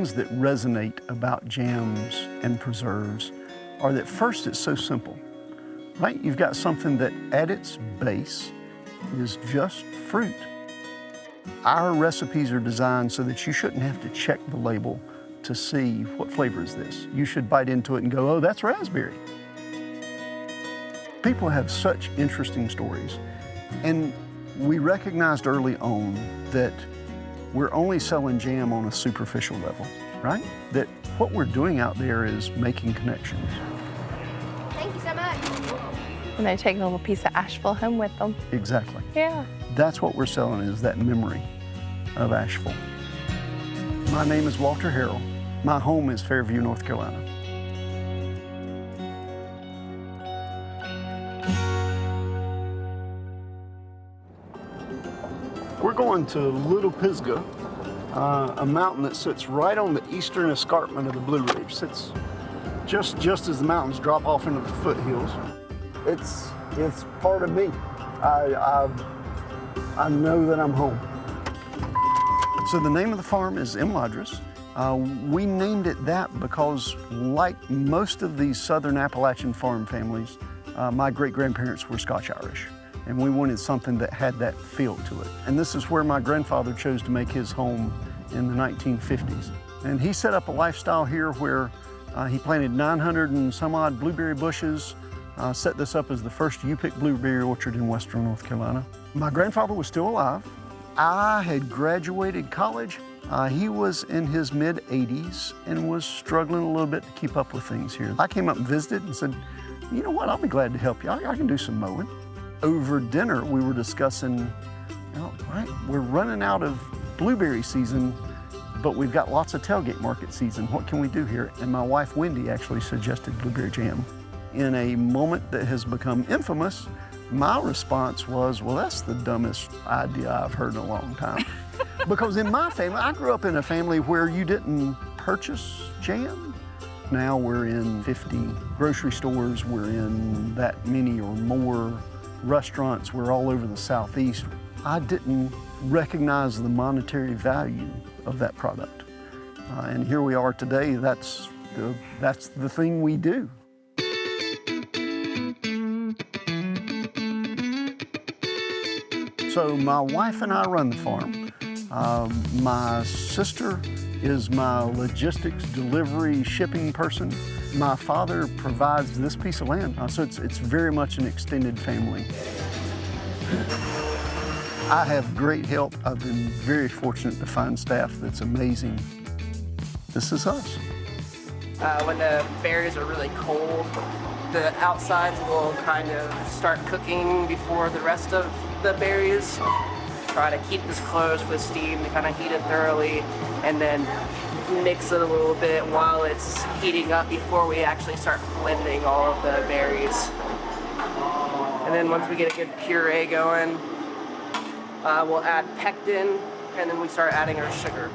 things that resonate about jams and preserves are that first it's so simple, right? You've got something that at its base is just fruit. Our recipes are designed so that you shouldn't have to check the label to see what flavor is this. You should bite into it and go, oh, that's raspberry. People have such interesting stories. And we recognized early on that we're only selling jam on a superficial level, right? That what we're doing out there is making connections. Thank you so much. And they take a little piece of Asheville home with them. Exactly. Yeah. That's what we're selling, is that memory of Asheville. My name is Walter Harrill. My home is Fairview, North Carolina. We're going to Little Pisgah, a mountain that sits right on the eastern escarpment of the Blue Ridge. Sits just as the mountains drop off into the foothills. It's part of me. I know that I'm home. So the name of the farm is Imladris. We named it that because, like most of these southern Appalachian farm families, my great-grandparents were Scotch-Irish. And we wanted something that had that feel to it. And this is where my grandfather chose to make his home in the 1950s. And he set up a lifestyle here where he planted 900 and some odd blueberry bushes, set this up as the first U-pick blueberry orchard in western North Carolina. My grandfather was still alive. I had graduated college. He was in his mid-80s and was struggling a little bit to keep up with things here. I came up and visited and said, you know what, I'll be glad to help you. I can do some mowing. Over dinner, we were discussing, right, we're running out of blueberry season, but we've got lots of tailgate market season. What can we do here? And my wife, Wendy, actually suggested blueberry jam. In a moment that has become infamous, my response was, well, that's the dumbest idea I've heard in a long time. Because in my family, I grew up in a family where you didn't purchase jam. Now we're in 50 grocery stores, we're in that many or more restaurants, we're all over the Southeast. I didn't recognize the monetary value of that product. And here we are today, that's the thing we do. So my wife and I run the farm. My sister is my logistics, delivery, shipping person. My father provides this piece of land, so it's very much an extended family. I have great help. I've been very fortunate to find staff that's amazing. This is us. When the berries are really cold, the outsides will kind of start cooking before the rest of the berries. Try to keep this closed with steam to kind of heat it thoroughly, and then mix it a little bit while it's heating up before we actually start blending all of the berries. And then once we get a good puree going, we'll add pectin, and then we start adding our sugar.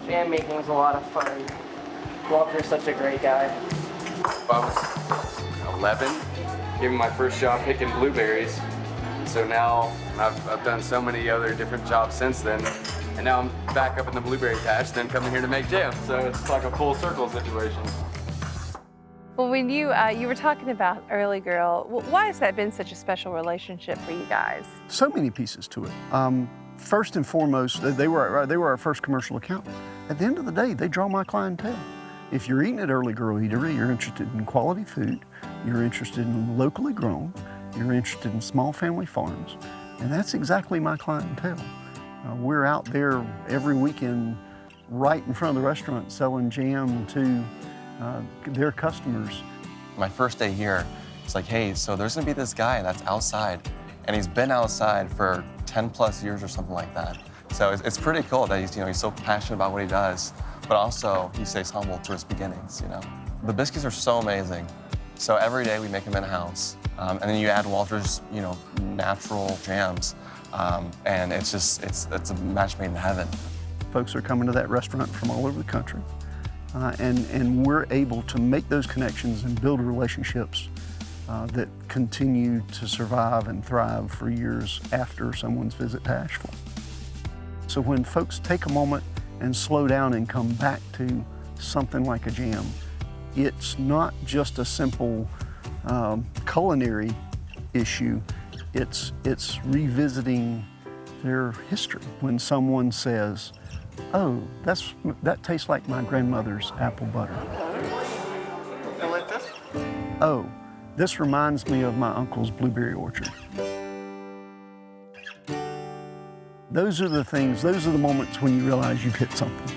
Jam making was a lot of fun. Walter's such a great guy. I was 11, giving my first job picking blueberries. So now I've done so many other different jobs since then. And now I'm back up in the blueberry patch, then coming here to make jam. So it's like a full circle situation. Well, when you were talking about Early Girl, why has that been such a special relationship for you guys? So many pieces to it. First and foremost, they were our first commercial account. At the end of the day, they draw my clientele. If you're eating at Early Girl Eatery, you're interested in quality food, you're interested in locally grown, you're interested in small family farms, and that's exactly my clientele. We're out there every weekend right in front of the restaurant selling jam to their customers. My first day here, it's like, hey, so there's gonna be this guy that's outside, and he's been outside for 10 plus years or something like that. So it's pretty cool that he's so passionate about what he does, but also he stays humble to his beginnings, The biscuits are so amazing. So every day we make them in-house, and then you add Walter's, natural jams, and it's a match made in heaven. Folks are coming to that restaurant from all over the country, and we're able to make those connections and build relationships that continue to survive and thrive for years after someone's visit to Asheville. So when folks take a moment and slow down and come back to something like a jam. It's not just a simple culinary issue, it's revisiting their history. When someone says, oh, that tastes like my grandmother's apple butter. I like this. Oh, this reminds me of my uncle's blueberry orchard. Those are the things, those are the moments when you realize you've hit something.